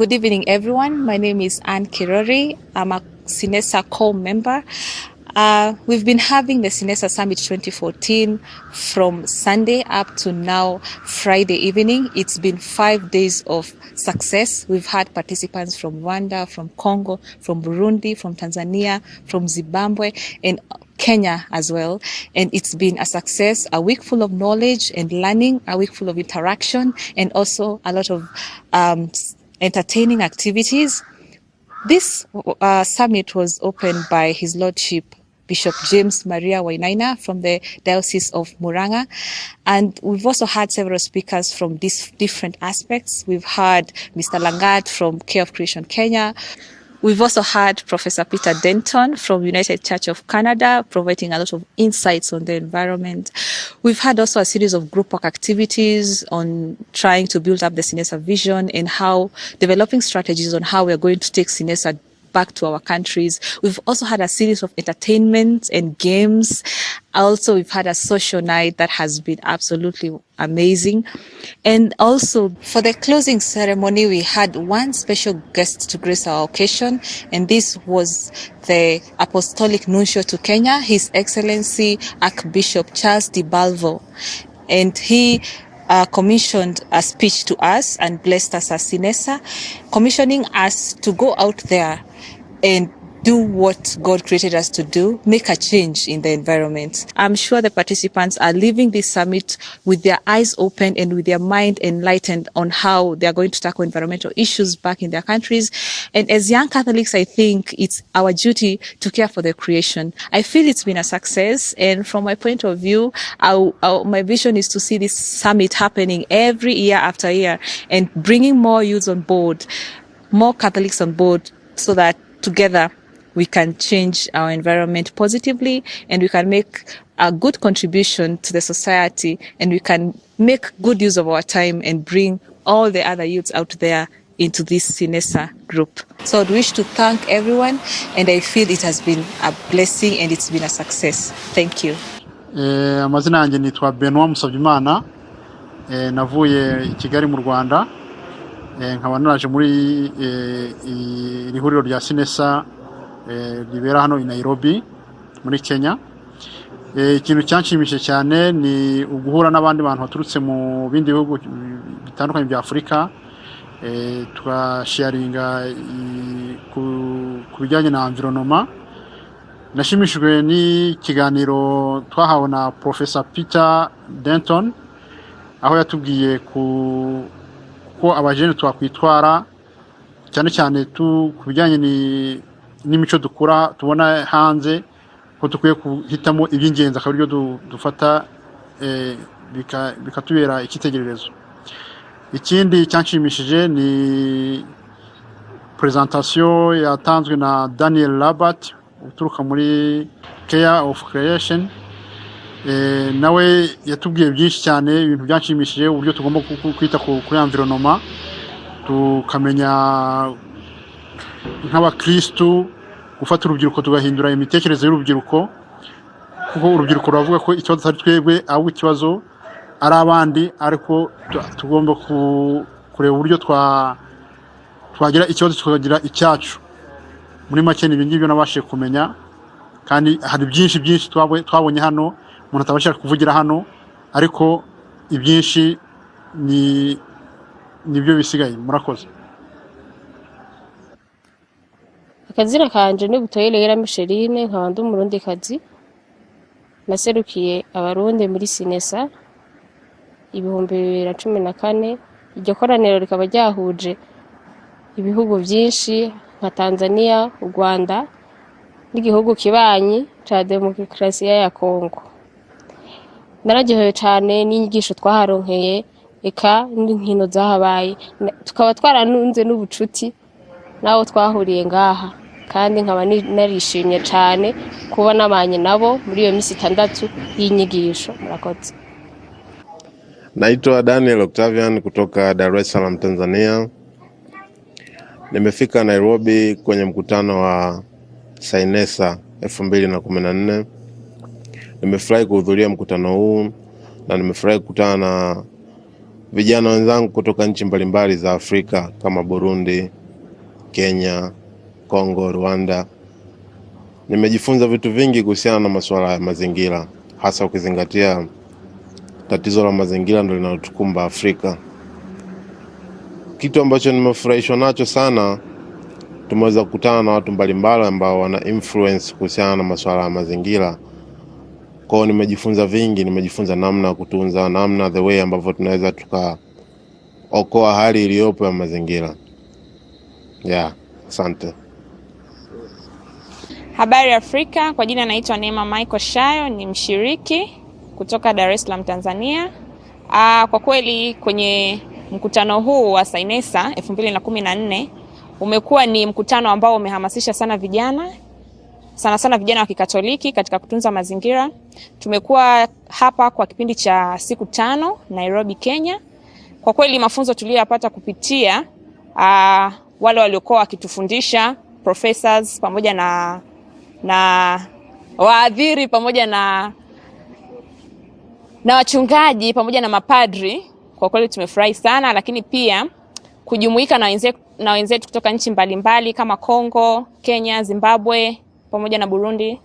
Good evening, everyone. My name is Anne Kirori. I'm a CYNESA core member. We've been having the CYNESA Summit 2014 from Sunday up to now, Friday evening. It's been 5 days of success. We've had participants from Rwanda, from Congo, from Burundi, from Tanzania, from Zimbabwe, and Kenya as well. And it's been a success, a week full of knowledge and learning, a week full of interaction, and also a lot of entertaining activities. This summit was opened by His Lordship Bishop James Maria Wainaina from the Diocese of Muranga. And we've also had several speakers from these different aspects. We've had Mr. Langat from Care of Creation Kenya. We've also had Professor Peter Denton from United Church of Canada, providing a lot of insights on the environment. We've had also a series of group work activities on trying to build up the CYNESA vision and how developing strategies on how we're going to take CYNESA back to our countries. We've also had a series of entertainment and games. Also, we've had a social night that has been absolutely amazing. And also, for the closing ceremony, we had one special guest to grace our occasion, and this was the Apostolic Nuncio to Kenya, His Excellency Archbishop Charles Di Balvo. And he commissioned a speech to us and blessed us as CYNESA, commissioning us to go out there and do what God created us to do, make a change in the environment. I'm sure the participants are leaving this summit with their eyes open and with their mind enlightened on how they're going to tackle environmental issues back in their countries. And as young Catholics, I think it's our duty to care for their creation. I feel it's been a success, and from my point of view, my vision is to see this summit happening every year after year and bringing more youths on board, more Catholics on board, so that together we can change our environment positively, and we can make a good contribution to the society, and we can make good use of our time and bring all the other youths out there into this CYNESA group. So I'd wish to thank everyone, and I feel it has been a blessing and it's been a success. Thank you. Amazina yanjye nitwa Benoit Musabyimana, navuye I Kigali mu Rwanda, nkaba naraje muri iri huriro rya CYNESA libera hano I Nairobi muri Kenya. Ikintu cyanshimishije cyane ni uguhura n'abandi bantu baturutse mu bindi bihugu bitandukanye bya Afrika, twasharinga ku bijyanye na environment. Nashimishijwe n'ikiganiro twahawe na Professor Peter Denton, aho yatubwiye ko abajene twakwitwara cyane cyane ku bijyanye n'imico dukura tubona hanze, ko tukwiye kuhitamo iby'ingenzi akaba byo dufata bikatubera ikitegererezo. Ikindi cyanshimishije ni presentation yatanzwe na Daniel Labert uturuka muri Care of Creation. Nawe yatubwiye byinshi cyane, ibintu byanshimishije, uburyo tugomba kwita kuri environment, tukamenya nk'abakristu gufata urubyiruko tugahindura imitekerereze y'urubyiruko, kuko urubyiruko ruravuga ko ikibazo atari twebwe ahubwo ikibazo ari abandi, ariko tugomba kureba uburyo twagira ikibazo tukagira icyacu. Muri make ni ibingibi nabashije kumenya, kandi hari byinshi twabonye hano umuntu atabashaka kuvugira hano, ariko ibyinshi nibyo bisigaye. Murakoze. Akazina kanje ni Butoyelera Micheline, nkaba ndi umurundi kazi, naserukiye abarundi muri CYNESA 2014. Iryo koraniro rikaba ryahuje ibihugu byinshi nka Tanzania, u Rwanda n'igihugu kibanyi ca Demokarasi ya Kongo. Naragihoye cyane n'inyigisho twaharonkeye, eka n'inkino zahabaye, tukaba twaranunze n'ubucuti nawo twahuriye ngaha, kandi nkaba narishimye cyane kuba nabanye nabo muri iyo minsi 6 y'inyigisho. Murakoze. Naitwa Daniel Octavian kutoka Dar es Salaam, Tanzania. Nimefika Nairobi kwenye mkutano wa CYNESA 2014. Nimefurahi kuhudhuria mkutano huu na nimefurahi kukutana vijana wenzangu kutoka nchi mbalimbali za Afrika kama Burundi, Kenya, Kongo, Rwanda. Nimejifunza vitu vingi kuhusiana na masuala ya mazingira, hasa ukizingatia tatizo la mazingira ndio linalotukumba Afrika. Kitu ambacho nimefurahishwa nacho sana, tumeweza kukutana na watu mbalimbali ambao wana influence kuhusiana na masuala ya mazingira. Kwa hiyo nimejifunza vingi, nimejifunza namna ya kutunza, namna the way ambavyo tunaweza tukaokoa hali iliyopo ya mazingira. Asante. Habari Afrika, kwa jina naitwa Neema Michael Shayo, ni mshiriki kutoka Dar es Salaam, Tanzania. Kwa kweli kwenye mkutano huu wa CYNESA 2014 umekuwa ni mkutano ambao umehamasisha sana vijana, sana vijana wa Kikatoliki katika kutunza mazingira. Tumekuwa hapa kwa kipindi cha siku 5 Nairobi, Kenya. Kwa kweli mafunzo tuliyopata kupitia wale waliokuwa wakitufundisha, professors pamoja na waadhiri pamoja na wachungaji pamoja na mapadri, kwa kweli tumefurahi sana, lakini pia kujumuika na wenzetu kutoka nchi mbalimbali kama Kongo, Kenya, Zimbabwe pamoja na Burundi.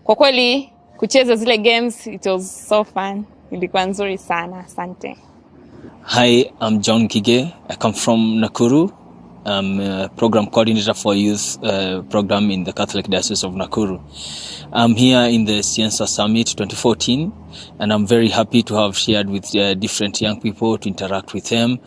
Kwa kweli kucheza zile games, it was so fun. Ilikuwa nzuri sana. Asante. Hi, I'm John Kige. I come from Nakuru. I'm a program coordinator for youth program in the Catholic Diocese of Nakuru. I'm here in the CYNESA Summit 2014, and I'm very happy to have shared with different young people, to interact with them,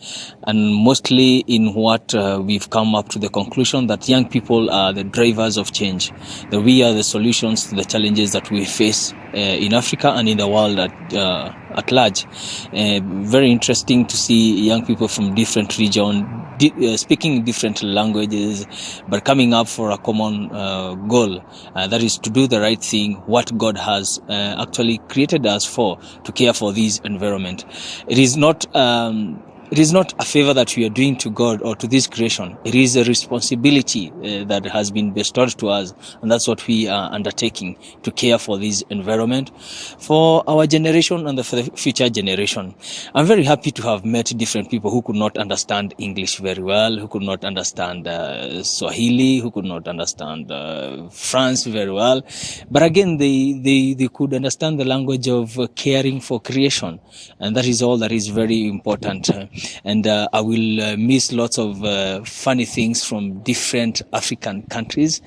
and mostly in what we've come up to the conclusion that young people are the drivers of change, that we are the solutions to the challenges that we face in Africa and in the world at large. Very interesting to see young people from different regions speaking different languages, but coming up for a common goal, that is to do the right thing, what God has actually created us for, to care for this environment. It is not a favor that we are doing to God or to this creation. It is a responsibility that has been bestowed to us, and that's what we are undertaking, to care for this environment for our generation and the future generation. I'm very happy to have met different people who could not understand English very well, who could not understand Swahili, who could not understand France very well, but again they could understand the language of caring for creation, and that is all that is very important. And I will miss lots of funny things from different African countries,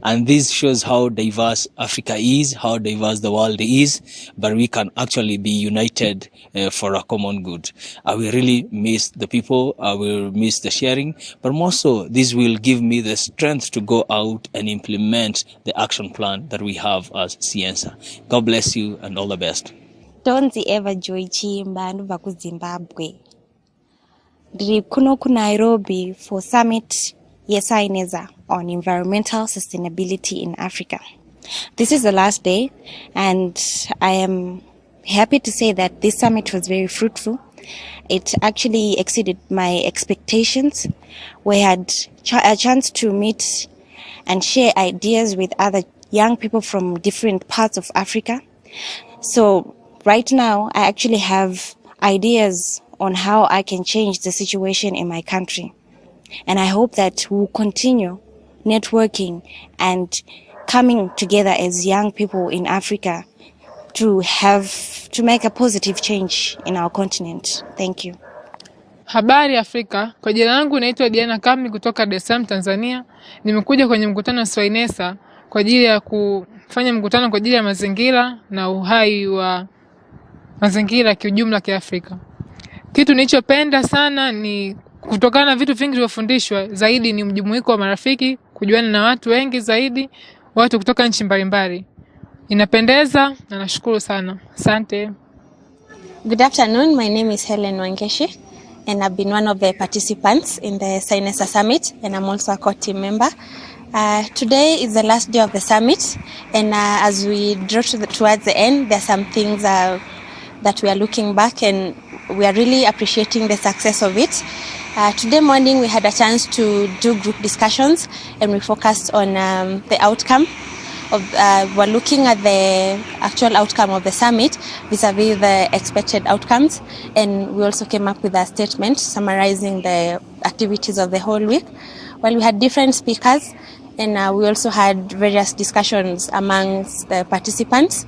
and this shows how diverse Africa is, how diverse the world is, but we can actually be united for a common good. I will really miss the people, I will miss the sharing, but more so this will give me the strength to go out and implement the action plan that we have as CYNESA. God bless you and all the best. Tonzi Eva Joy Chimbandu vaku Zimbabwe. Ndiri kuno ku Nairobi for summit ya CYNESA on environmental sustainability in Africa. This is the last day, and I am happy to say that this summit was very fruitful. It actually exceeded my expectations. We had a chance to meet and share ideas with other young people from different parts of Africa. So right now I actually have ideas on how I can change the situation in my country. And I hope that we'll continue networking and coming together as young people in Africa to make a positive change in our continent. Thank you. Habari Afrika, kwa jina langu naitwa Diana Kami kutoka Dar es Salaam, Tanzania. Nimekuja kwenye mkutano wa CYNESA kwa ajili ya kufanya mkutano kwa ajili ya mazingira na uhai wa mazingira kiujumla kiafrika. Kitu nilichopenda sana ni kutokana na vitu vingi tulivyofundishwa, zaidi ni mjumuiko wa marafiki, kujuana na watu wengi zaidi, watu kutoka nchi mbalimbali. Inapendeza na nashukuru sana. Asante. Good afternoon, my name is Helen Wangeshi and I've been one of the participants in the CYNESA Summit, and I'm also a core team member. Today is the last day of the summit, and as we draw towards the end, there are some things that we are looking back, and we are really appreciating the success of it. Today morning we had a chance to do group discussions, and we focused on the outcome we're looking at the actual outcome of the summit vis-a-vis the expected outcomes, and we also came up with a statement summarizing the activities of the whole week. Well, we had different speakers, and we also had various discussions amongst the participants.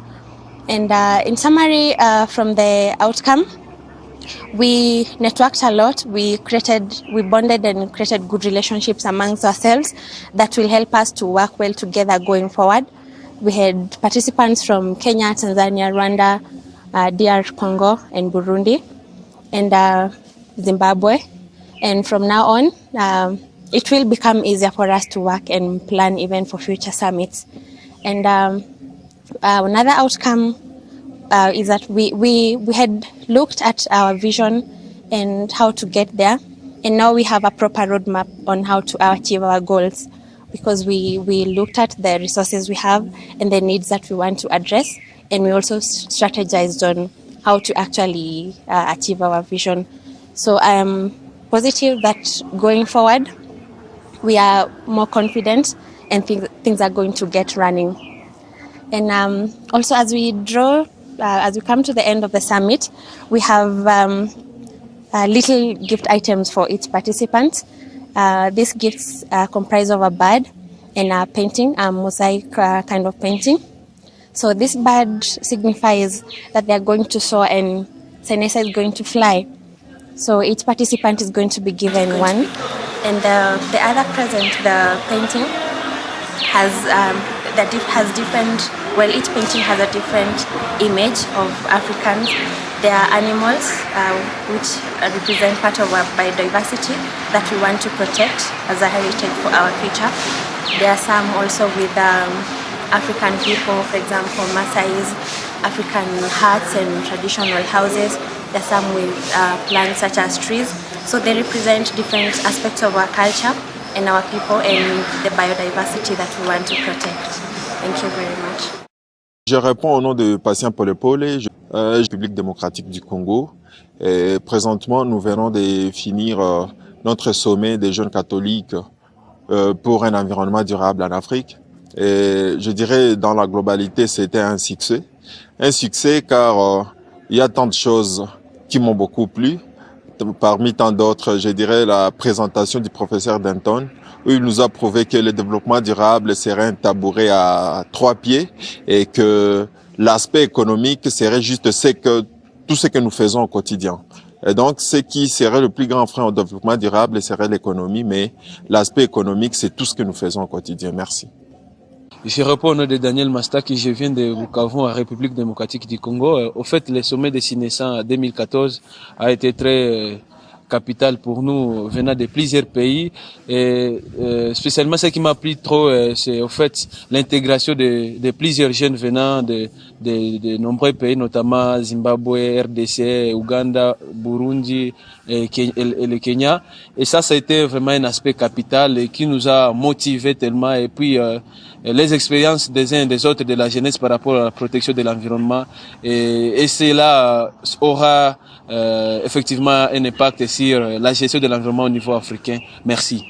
And in summary, from the outcome, we networked a lot. We bonded and created good relationships amongst ourselves that will help us to work well together going forward. We had participants from Kenya, Tanzania, Rwanda, DR Congo, and Burundi, and Zimbabwe. And from now on, it will become easier for us to work and plan even for future summits. And another outcome is that we had looked at our vision and how to get there, and now we have a proper roadmap on how to achieve our goals, because we looked at the resources we have and the needs that we want to address, and we also strategized on how to actually achieve our vision. So I am positive that going forward we are more confident and things are going to get running. And also, as we come to the end of the summit, we have little gift items for each participant. These gifts comprise of a bird and a painting, a mosaic kind of painting. So this bird signifies that they are going to soar and CYNESA is going to fly. So each participant is going to be given one. And the other present, the painting, each painting has a different image of Africans. There are animals which represent part of our biodiversity that we want to protect as a heritage for our future. There are some also with African people, for example, Maasai's, African huts and traditional houses. There are some with plants such as trees. So they represent different aspects of our culture and our people and the biodiversity that we want to protect. Thank you very much. Je réponds au nom de Patient Pole Pole, République démocratique du Congo. Et présentement, nous venons de finir notre sommet des jeunes catholiques pour un environnement durable en Afrique. Et je dirais, dans la globalité, c'était un succès. Un succès car il y a tant de choses qui m'ont beaucoup plu. Parmi tant d'autres, je dirais la présentation du professeur Denton, où il nous a prouvé que le développement durable serait un tabouret à 3 pieds et que l'aspect économique serait juste tout ce que nous faisons au quotidien. Et donc, ce qui serait le plus grand frein au développement durable serait l'économie, mais l'aspect économique, c'est tout ce que nous faisons au quotidien. Merci. Je réponds au nom de Daniel Mastaki, je viens de Bukavu, en République démocratique du Congo. Au fait, le sommet de CYNESA 2014 a été très capital pour nous, venant de plusieurs pays. Et spécialement, ce qui m'a plu trop, c'est au fait l'intégration de plusieurs jeunes venant de nombreux pays, notamment Zimbabwe, RDC, Ouganda, Burundi et le Kenya. Et ça a été vraiment un aspect capital et qui nous a motivés tellement. Et puis, les expériences des uns et des autres de la jeunesse par rapport à la protection de l'environnement. Et cela aura effectivement un impact sur la gestion de l'environnement au niveau africain. Merci.